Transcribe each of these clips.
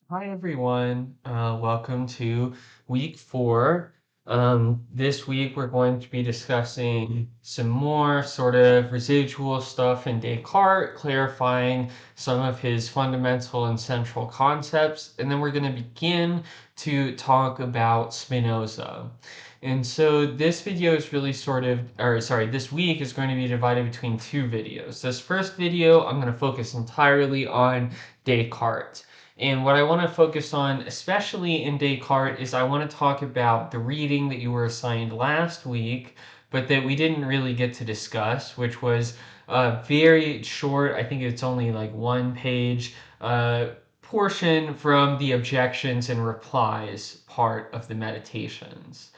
Hi everyone, welcome to week 4. This week we're going to be discussing some more sort of residual stuff in Descartes, clarifying some of his fundamental and central concepts, and then we're going to begin to talk about Spinoza. And so this video is really this week is going to be divided between two videos. This first video, I'm going to focus entirely on Descartes. And what I want to focus on, especially in Descartes, is I want to talk about the reading that you were assigned last week, but that we didn't really get to discuss, which was very short. I think it's only like one page portion from the objections and replies part of the meditations.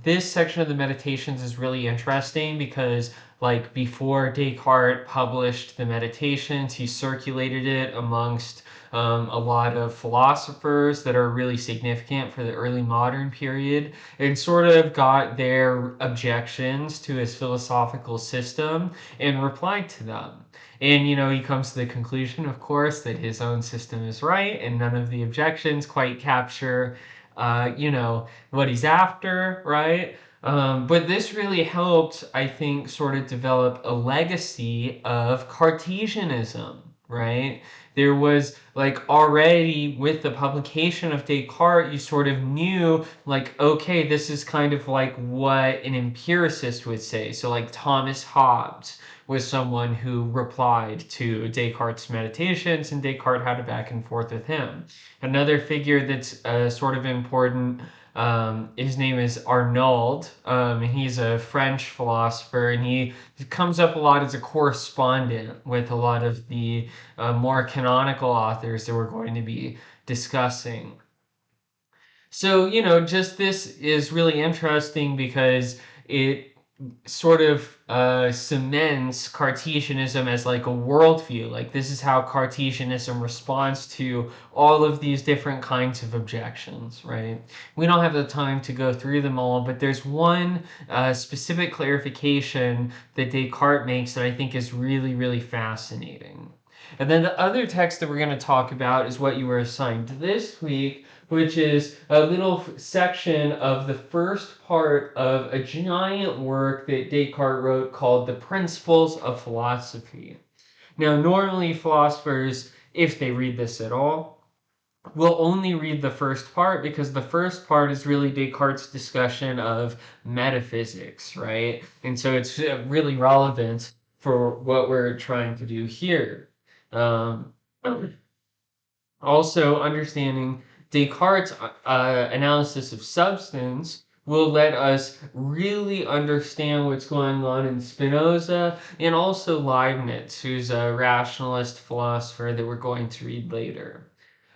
This section of the meditations is really interesting because like before Descartes published the meditations, he circulated it amongst a lot of philosophers that are really significant for the early modern period and sort of got their objections to his philosophical system and replied to them. And, he comes to the conclusion, of course, that his own system is right and none of the objections quite capture, what he's after, right? But this really helped, I think, sort of develop a legacy of Cartesianism, right? There was like already with the publication of Descartes, you sort of knew like, okay, this is kind of like what an empiricist would say. So like Thomas Hobbes was someone who replied to Descartes' meditations, and Descartes had a back and forth with him. Another figure that's sort of important, his name is Arnauld, and he's a French philosopher, and he comes up a lot as a correspondent with a lot of the more canonical authors that we're going to be discussing. So, just this is really interesting because it sort of cements Cartesianism as like a worldview. Like, this is how Cartesianism responds to all of these different kinds of objections, right? We don't have the time to go through them all, but there's one specific clarification that Descartes makes that I think is really, really fascinating. And then the other text that we're going to talk about is what you were assigned this week, which is a little section of the first part of a giant work that Descartes wrote called The Principles of Philosophy. Now, normally philosophers, if they read this at all, will only read the first part because the first part is really Descartes' discussion of metaphysics, right? And so it's really relevant for what we're trying to do here. Um, Also, understanding Descartes' analysis of substance will let us really understand what's going on in Spinoza and also Leibniz, who's a rationalist philosopher that we're going to read later.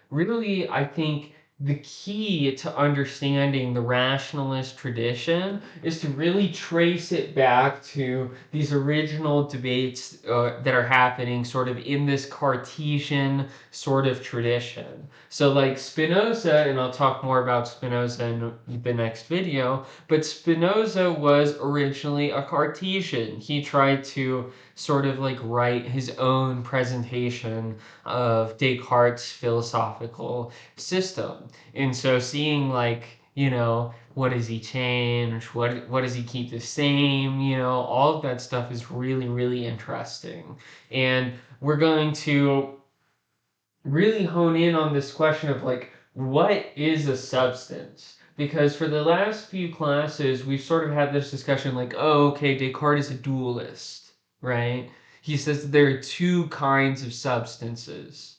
Really, I think the key to understanding the rationalist tradition is to really trace it back to these original debates that are happening sort of in this Cartesian sort of tradition. So, like Spinoza, and I'll talk more about Spinoza in the next video, but Spinoza was originally a Cartesian. He tried to sort of like write his own presentation of Descartes' philosophical system. And so seeing like, what does he change? What does he keep the same? All of that stuff is really, really interesting. And we're going to really hone in on this question of like, what is a substance? Because for the last few classes, we've sort of had this discussion like, oh, okay, Descartes is a dualist, right? He says that there are two kinds of substances.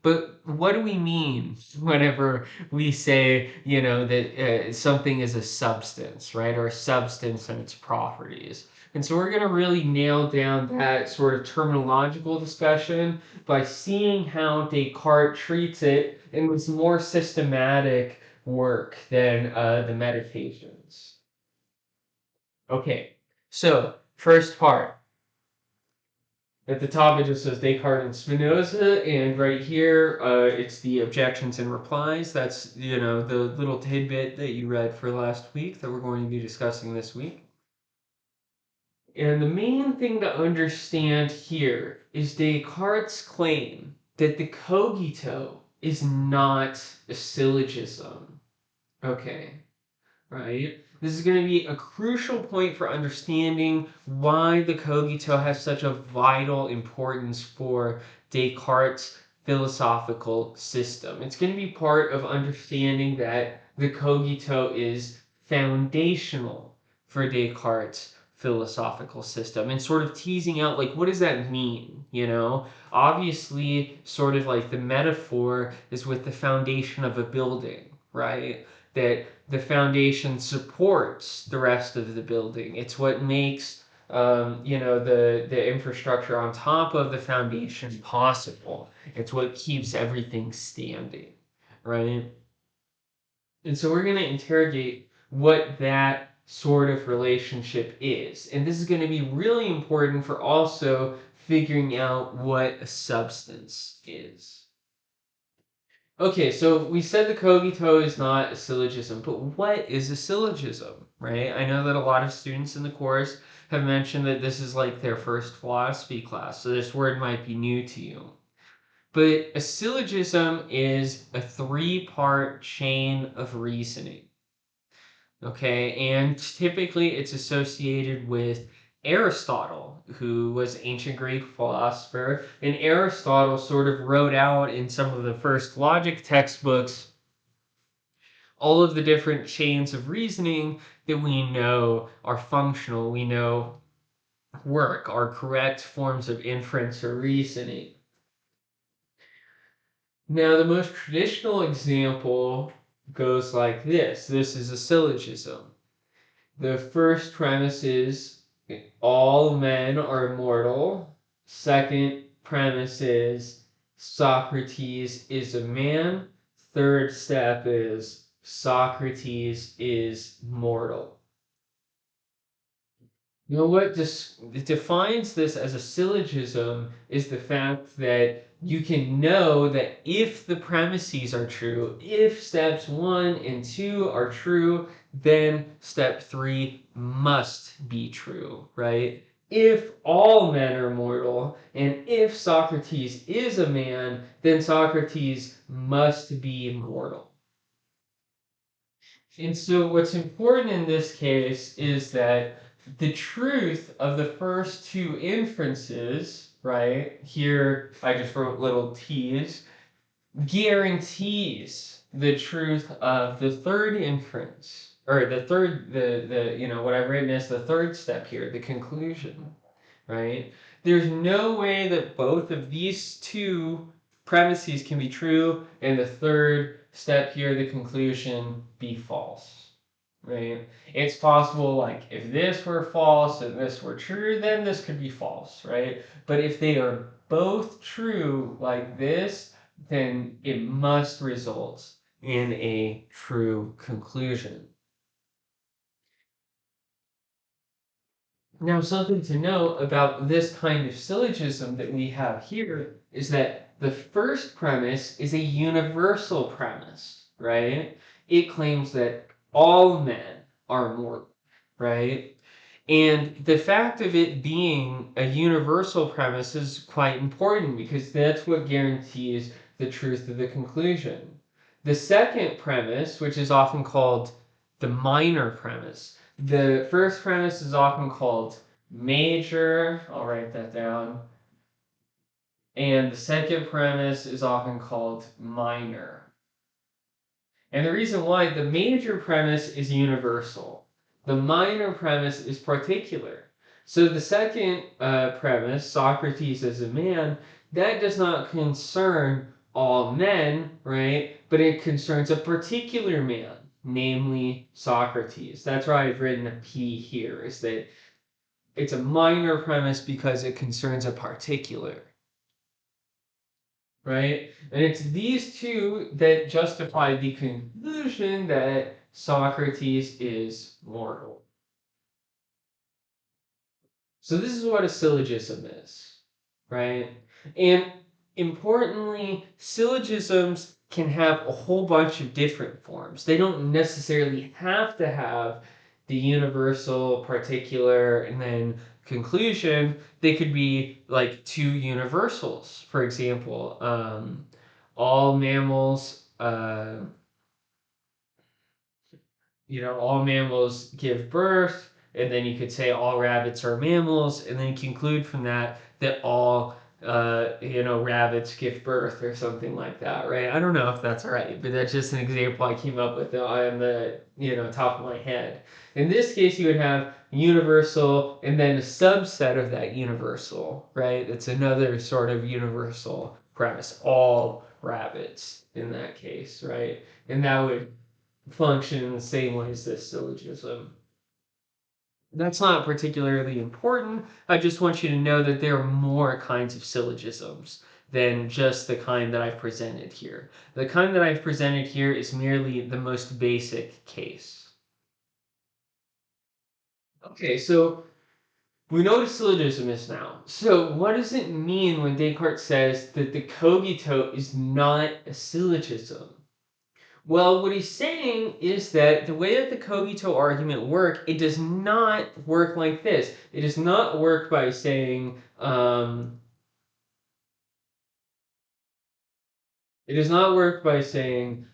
But what do we mean whenever we say, that something is a substance, right? Or a substance and its properties? And so we're going to really nail down that sort of terminological discussion by seeing how Descartes treats it in this more systematic work than the Meditations. Okay, so first part. At the top, it just says Descartes and Spinoza, and right here, it's the objections and replies. That's, the little tidbit that you read for last week that we're going to be discussing this week. And the main thing to understand here is Descartes' claim that the cogito is not a syllogism. Okay, right? This is going to be a crucial point for understanding why the cogito has such a vital importance for Descartes' philosophical system. It's going to be part of understanding that the cogito is foundational for Descartes' philosophical system and sort of teasing out like what does that mean, you know? Obviously, sort of like the metaphor is with the foundation of a building, right? That the foundation supports the rest of the building. It's what makes the infrastructure on top of the foundation possible. It's what keeps everything standing, right? And so we're going to interrogate what that sort of relationship is. And this is going to be really important for also figuring out what a substance is. Okay, so we said the cogito is not a syllogism, but what is a syllogism, right? I know that a lot of students in the course have mentioned that this is like their first philosophy class, so this word might be new to you. But a syllogism is a three-part chain of reasoning. Okay, and typically it's associated with Aristotle, who was ancient Greek philosopher, and Aristotle sort of wrote out in some of the first logic textbooks all of the different chains of reasoning that we know are functional, we know work, are correct forms of inference or reasoning. Now, the most traditional example goes like this. This is a syllogism. The first premise is all men are immortal. Second premise is Socrates is a man. Third step is Socrates is mortal. You know what defines this as a syllogism is the fact that you can know that if the premises are true, if steps 1 and 2 are true, then step 3 must be true, right? If all men are mortal, and if Socrates is a man, then Socrates must be mortal. And so what's important in this case is that the truth of the first two inferences, right? Here I just wrote little t's, guarantees the truth of the third inference, or the what I've written as the third step here, the conclusion, right? There's no way that both of these two premises can be true and the third step here, the conclusion, be false, right? It's possible, like, if this were false and this were true, then this could be false, right? But if they are both true like this, then it must result in a true conclusion. Now, something to note about this kind of syllogism that we have here is that the first premise is a universal premise, right? It claims that all men are mortal, right? And the fact of it being a universal premise is quite important because that's what guarantees the truth of the conclusion. The second premise, which is often called the minor premise, the first premise is often called major. I'll write that down. And the second premise is often called minor. And the reason why the major premise is universal, the minor premise is particular. So the second premise, Socrates as a man, that does not concern all men, right? But it concerns a particular man, namely Socrates. That's why I've written a P here, is that it's a minor premise because it concerns a particular, right? And it's these two that justify the conclusion that Socrates is mortal. So this is what a syllogism is, right? And importantly, syllogisms can have a whole bunch of different forms. They don't necessarily have to have the universal, particular, and then conclusion. They could be like two universals, for example. all mammals, all mammals give birth, and then you could say all rabbits are mammals, and then conclude from that that all rabbits give birth or something like that, right? I don't know if that's right, but that's just an example I came up with on the top of my head. In this case, you would have universal and then a subset of that universal, right? It's another sort of universal premise, all rabbits in that case, right? And that would function in the same way as this syllogism. That's not particularly important. I just want you to know that there are more kinds of syllogisms than just the kind that I've presented here. The kind that I've presented here is merely the most basic case. Okay, so we know what a syllogism is now. So what does it mean when Descartes says that the cogito is not a syllogism? Well, what he's saying is that the way that the cogito argument works, it does not work like this. It does not work by saying, it does not work by saying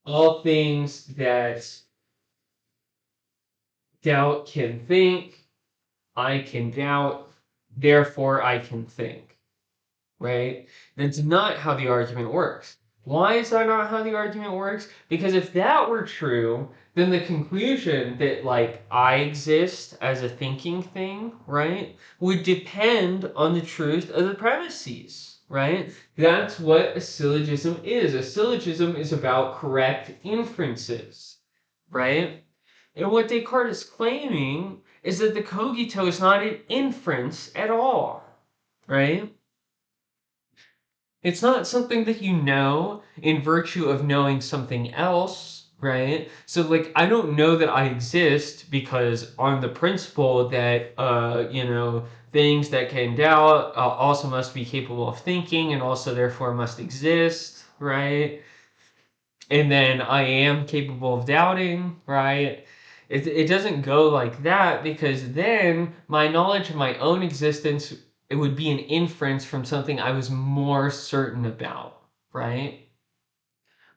all things that doubt can think, I can doubt, therefore I can think. Right? That's not how the argument works. Why is that not how the argument works? Because if that were true, then the conclusion that like I exist as a thinking thing, right, would depend on the truth of the premises, right? That's what a syllogism is. A syllogism is about correct inferences, right? And what Descartes is claiming is that the cogito is not an inference at all, right? It's not something that you know in virtue of knowing something else, right? So like I don't know that I exist because on the principle that things that can doubt also must be capable of thinking and also therefore must exist, right? And then I am capable of doubting, right? It doesn't go like that because then my knowledge of my own existence, it would be an inference from something I was more certain about, right?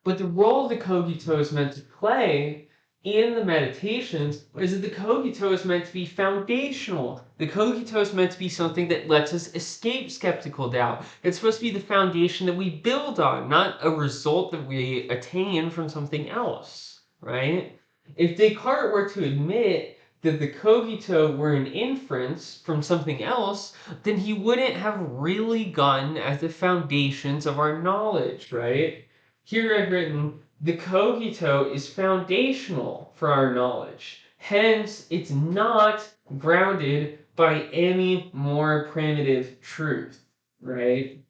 But the role the cogito is meant to play in the meditations is that the cogito is meant to be foundational. The cogito is meant to be something that lets us escape skeptical doubt. It's supposed to be the foundation that we build on, not a result that we attain from something else, right? If Descartes were to admit that the cogito were an inference from something else, then he wouldn't have really gotten at the foundations of our knowledge, right? Here I've written, the cogito is foundational for our knowledge. Hence, it's not grounded by any more primitive truth, right?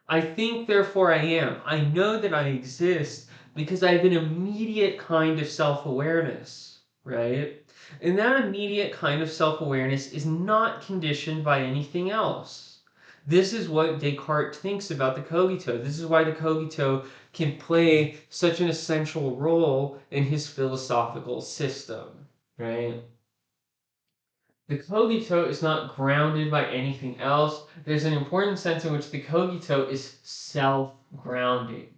I think, therefore I am. I know that I exist because I have an immediate kind of self-awareness, right? And that immediate kind of self-awareness is not conditioned by anything else. This is what Descartes thinks about the cogito. This is why the cogito can play such an essential role in his philosophical system, right? The cogito is not grounded by anything else. There's an important sense in which the cogito is self-grounding.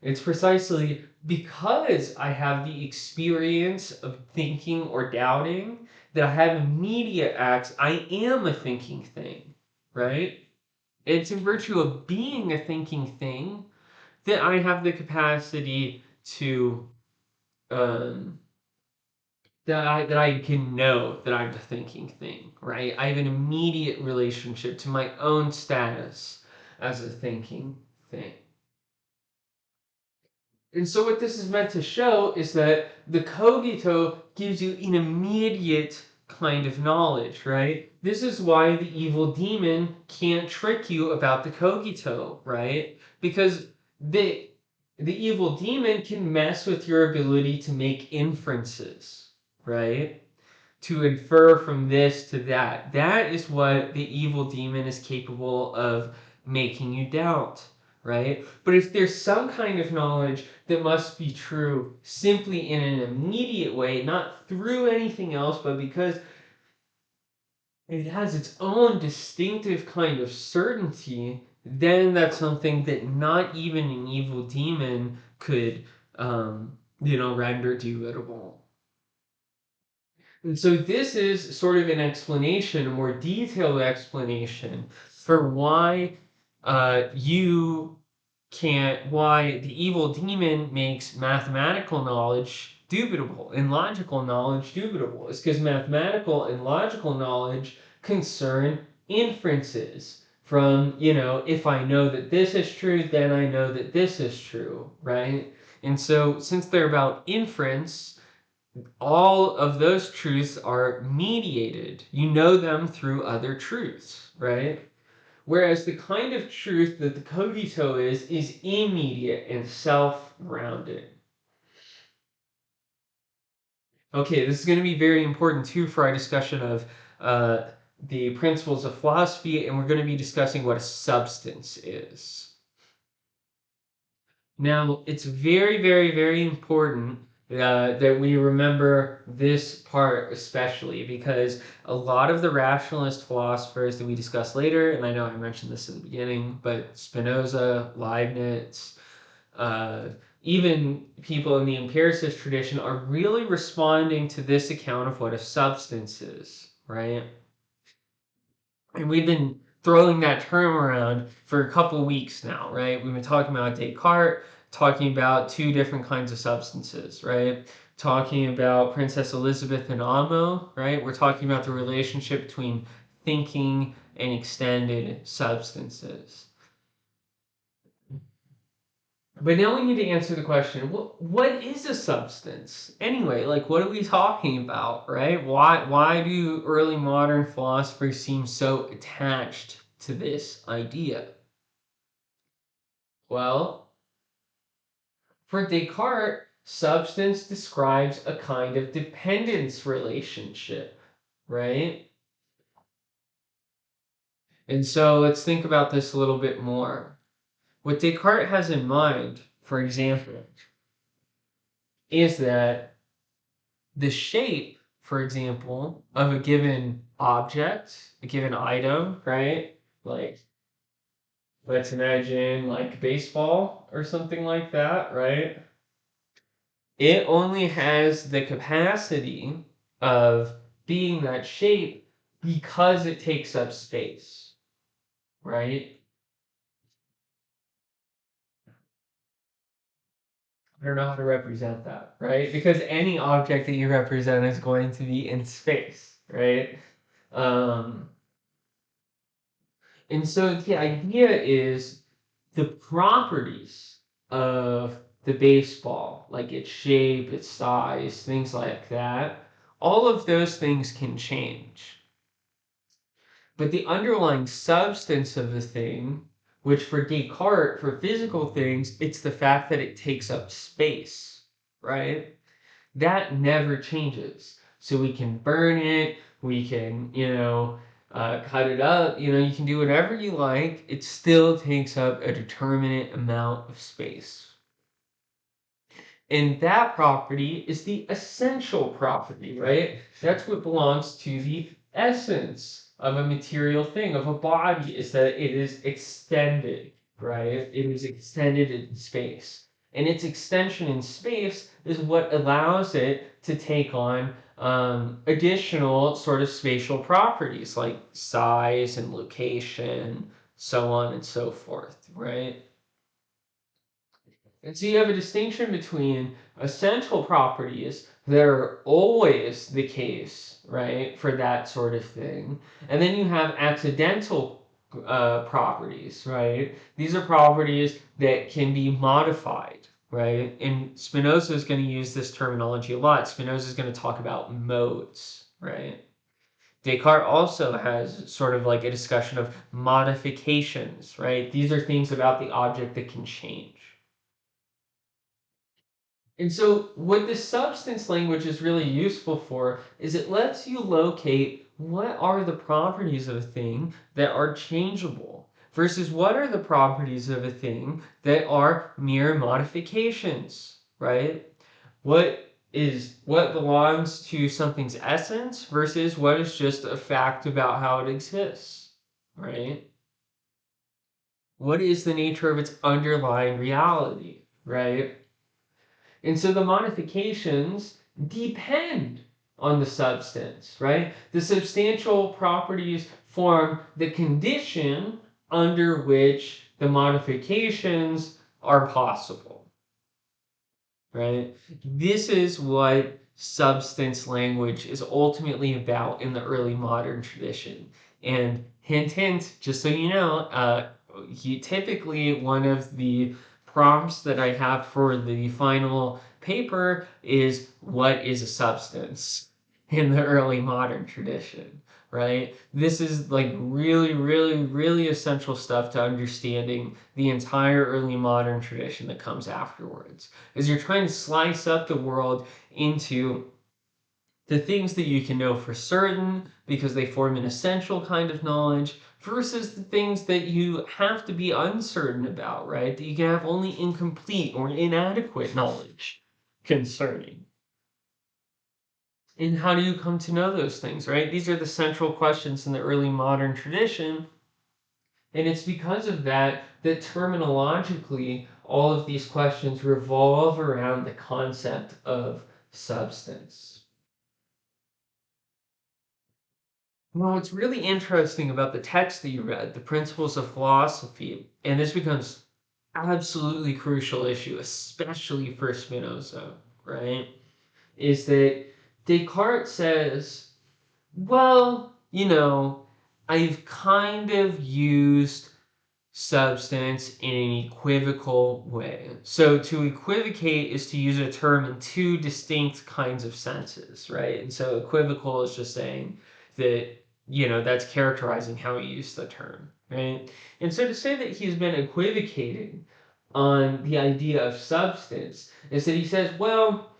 It's precisely because I have the experience of thinking or doubting that I have immediate acts. I am a thinking thing, right? It's in virtue of being a thinking thing that I have the capacity to um, that I can know that I'm the thinking thing, right? I have an immediate relationship to my own status as a thinking thing. And so what this is meant to show is that the cogito gives you an immediate kind of knowledge, right? This is why the evil demon can't trick you about the cogito, right? Because the evil demon can mess with your ability to make inferences, right? To infer from this to that. That is what the evil demon is capable of making you doubt, right? But if there's some kind of knowledge that must be true simply in an immediate way, not through anything else, but because it has its own distinctive kind of certainty, then that's something that not even an evil demon could, render dubitable. And so this is sort of an explanation, a more detailed explanation for why you can't, why the evil demon makes mathematical knowledge dubitable and logical knowledge dubitable. It's because mathematical and logical knowledge concern inferences from, if I know that this is true, then I know that this is true, right? And so since they're about inference, all of those truths are mediated. You know them through other truths, right? Whereas the kind of truth that the cogito is immediate and self-grounded. Okay, this is going to be very important too for our discussion of the principles of philosophy, and we're going to be discussing what a substance is. Now, it's very, very, very important that we remember this part especially because a lot of the rationalist philosophers that we discuss later, and I know I mentioned this in the beginning, but Spinoza, Leibniz, uh, even people in the empiricist tradition are really responding to this account of what a substance is, right? And we've been throwing that term around for a couple weeks now, right? We've been talking about Descartes, talking about two different kinds of substances, right? Talking about Princess Elizabeth and Amo, right? We're talking about the relationship between thinking and extended substances. But now we need to answer the question, what is a substance? Anyway, like what are we talking about, right? Why do early modern philosophers seem so attached to this idea? Well, for Descartes, substance describes a kind of dependence relationship, right? And so let's think about this a little bit more. What Descartes has in mind, for example, is that the shape, for example, of a given object, a given item, right? Like, let's imagine like baseball or something like that, right? It only has the capacity of being that shape because it takes up space, right? I don't know how to represent that, right? Because any object that you represent is going to be in space, right? Um, And so the idea is the properties of the baseball, like its shape, its size, things like that, all of those things can change. But the underlying substance of the thing, which for Descartes, for physical things, it's the fact that it takes up space, right? That never changes. So we can burn it, we can, cut it up, you can do whatever you like. It still takes up a determinate amount of space. And that property is the essential property, right? That's what belongs to the essence of a material thing, of a body, is that it is extended, right? It is extended in space. And its extension in space is what allows it to take on additional sort of spatial properties like size and location, so on and so forth, right? And so you have a distinction between essential properties that are always the case, right, for that sort of thing. And then you have accidental properties, right? These are properties that can be modified, right? And Spinoza is going to use this terminology a lot. Spinoza is going to talk about modes, right? Descartes also has sort of like a discussion of modifications, right? These are things about the object that can change. And so, what this substance language is really useful for is it lets you locate what are the properties of a thing that are changeable versus what are the properties of a thing that are mere modifications, right? What is what belongs to something's essence versus what is just a fact about how it exists, right? What is the nature of its underlying reality, right? And so the modifications depend on the substance, right? The substantial properties form the condition under which the modifications are possible, right? This is what substance language is ultimately about in the early modern tradition. And hint, hint, just so you know, typically one of the prompts that I have for the final paper is what is a substance in the early modern tradition, right? This is like really, really, really essential stuff to understanding the entire early modern tradition that comes afterwards. Is you're trying to slice up the world into the things that you can know for certain because they form an essential kind of knowledge versus the things that you have to be uncertain about, right? That you can have only incomplete or inadequate knowledge concerning. And how do you come to know those things, right? These are the central questions in the early modern tradition. And it's because of that that terminologically, all of these questions revolve around the concept of substance. Well, what's really interesting about the text that you read, the Principles of Philosophy, and this becomes absolutely crucial issue, especially for Spinoza, right? Is that Descartes says, well, I've kind of used substance in an equivocal way. So to equivocate is to use a term in two distinct kinds of senses, right? And so equivocal is just saying that, that's characterizing how he used the term, right? And so to say that he's been equivocating on the idea of substance is that he says, well,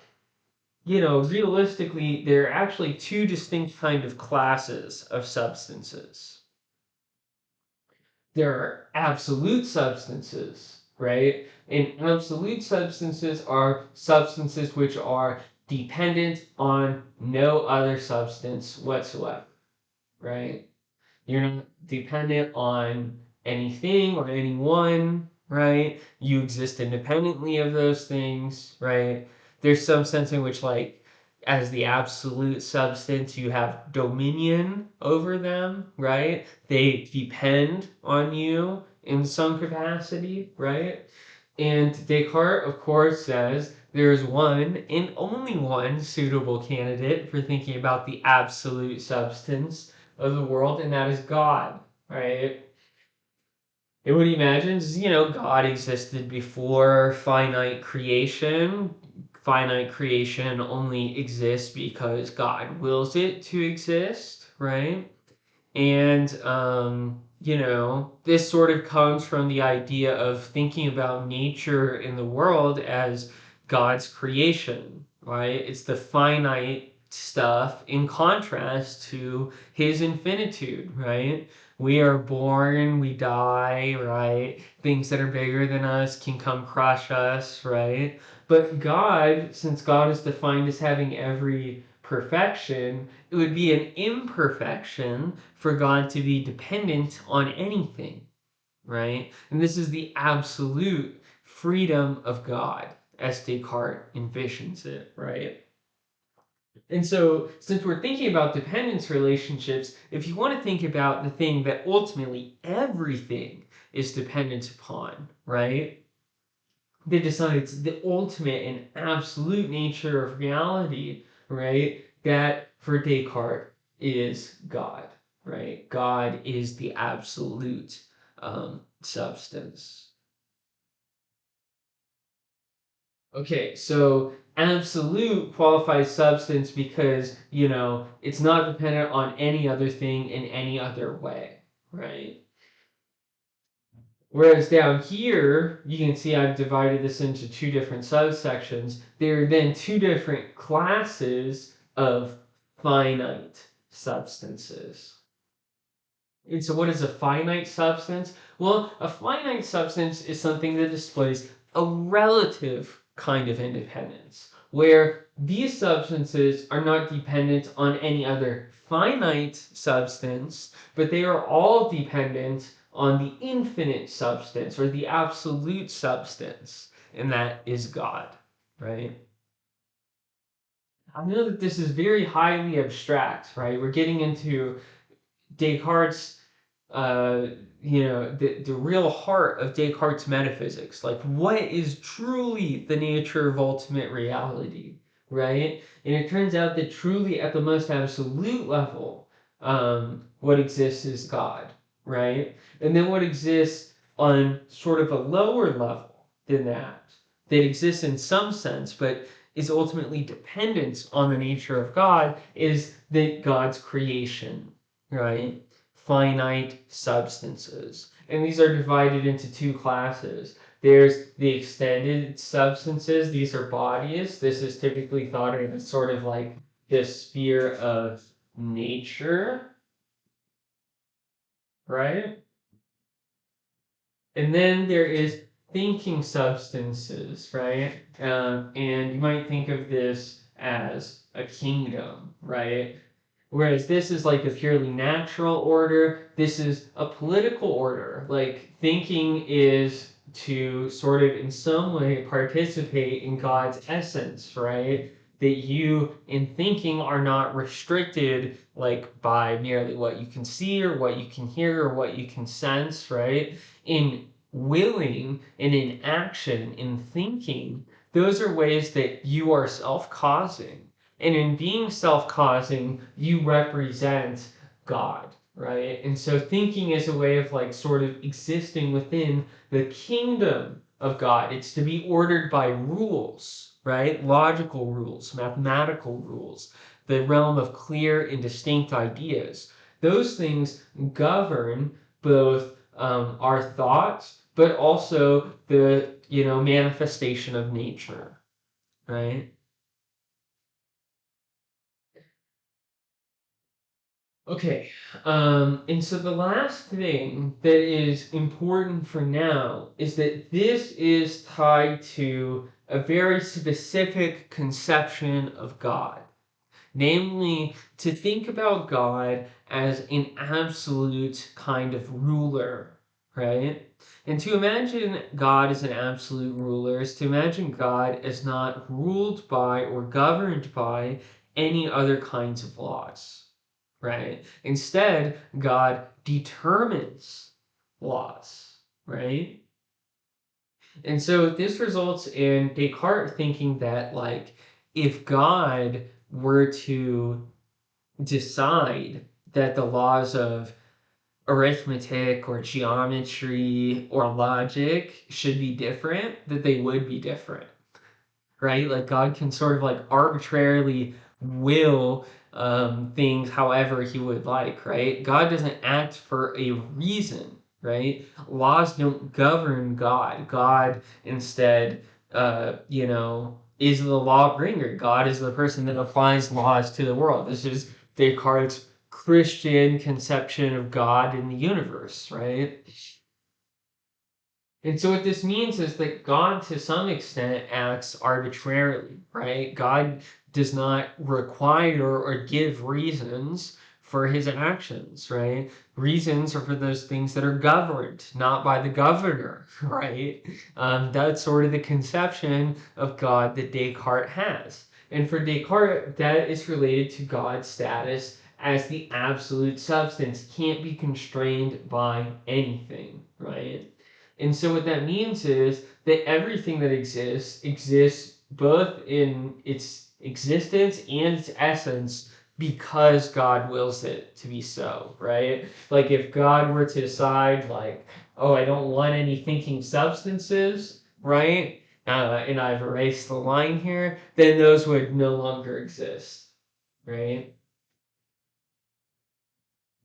realistically, there are actually two distinct kind of classes of substances. There are absolute substances, right? And absolute substances are substances which are dependent on no other substance whatsoever, right? You're not dependent on anything or anyone, right? You exist independently of those things, right? There's some sense in which, like, as the absolute substance, you have dominion over them, right? They depend on you in some capacity, right? And Descartes, of course, says there's one and only one suitable candidate for thinking about the absolute substance of the world, and that is God, right? And what he imagines is, God existed before finite creation. Finite creation only exists because God wills it to exist, right? And, this sort of comes from the idea of thinking about nature in the world as God's creation, right? It's the finite stuff in contrast to his infinitude, right? We are born, we die, right? Things that are bigger than us can come crush us, right? But God, since God is defined as having every perfection, it would be an imperfection for God to be dependent on anything, right? And this is the absolute freedom of God, as Descartes envisions it, right? And so, since we're thinking about dependence relationships, if you want to think about the thing that ultimately everything is dependent upon, right? That decides the ultimate and absolute nature of reality, right? That for Descartes is God, right? God is the absolute substance. Okay, so absolute qualifies substance because, it's not dependent on any other thing in any other way, right? Whereas down here, you can see I've divided this into two different subsections. There are then two different classes of finite substances. And so what is a finite substance? Well, a finite substance is something that displays a relative kind of independence. where these substances are not dependent on any other finite substance, but they are all dependent on the infinite substance or the absolute substance, and that is God, right? I know that this is very highly abstract, right? We're getting into Descartes' uh, the real heart of Descartes' metaphysics. Like, what is truly the nature of ultimate reality, right? And it turns out that truly, at the most absolute level, what exists is God, right? And then what exists on sort of a lower level than that exists in some sense, but is ultimately dependent on the nature of God, is that God's creation, right? Finite substances. And these are divided into two classes. There's the extended substances. These are bodies. This is typically thought of as sort of like the sphere of nature, right? And then there is thinking substances, right? And you might think of this as a kingdom, right? Whereas this is like a purely natural order, this is a political order. Like thinking is to sort of in some way participate in God's essence, right? That you in thinking are not restricted like by merely what you can see or what you can hear or what you can sense, right? In willing and in action, in thinking, those are ways that you are self-causing. And in being self-causing, you represent God, right? And so thinking is a way of like sort of existing within the kingdom of God. It's to be ordered by rules, right? Logical rules, mathematical rules, the realm of clear and distinct ideas. Those things govern both our thoughts, but also the, manifestation of nature, right? Okay, and so the last thing that is important for now is that this is tied to a very specific conception of God, namely to think about God as an absolute kind of ruler, right? And to imagine God as an absolute ruler is to imagine God as not ruled by or governed by any other kinds of laws, right? Instead, God determines laws, right? And so this results in Descartes thinking that, like, if God were to decide that the laws of arithmetic or geometry or logic should be different, that they would be different, right? Like God can sort of like arbitrarily will things however he would like, right? God doesn't act for a reason, right? Laws don't govern God. God instead, is the law bringer. God is the person that applies laws to the world. This is Descartes' Christian conception of God in the universe, right? And so what this means is that God, to some extent, acts arbitrarily, right? God does not require or give reasons for his actions, right? Reasons are for those things that are governed, not by the governor, right? That's sort of the conception of God that Descartes has. And for Descartes, that is related to God's status as the absolute substance, can't be constrained by anything, right? And so what that means is that everything that exists both in its existence and its essence because God wills it to be so, right? Like if God were to decide like, oh, I don't want any thinking substances, right? And I've erased the line here, then those would no longer exist, right?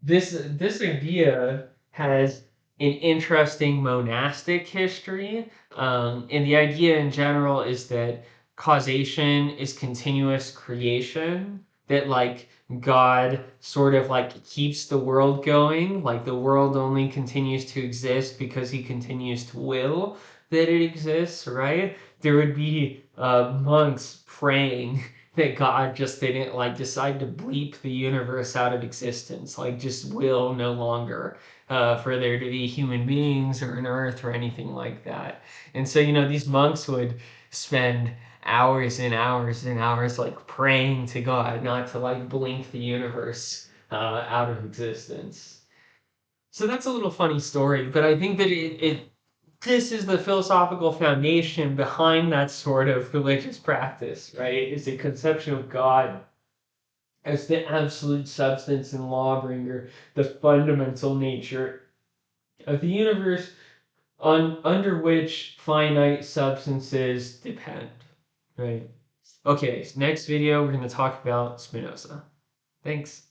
This idea has an interesting monastic history, and the idea in general is that causation is continuous creation. That like God sort of like keeps the world going, like the world only continues to exist because He continues to will. that it exists, right? There would be monks praying that God just didn't like decide to bleep the universe out of existence, like just will no longer for there to be human beings or an earth or anything like that. And so, these monks would spend hours and hours and hours like praying to God not to like blink the universe out of existence. So that's a little funny story, but I think that this is the philosophical foundation behind that sort of religious practice, right? Is the conception of God as the absolute substance and lawbringer, the fundamental nature of the universe under which finite substances depend, right? Okay, next video we're going to talk about Spinoza. Thanks.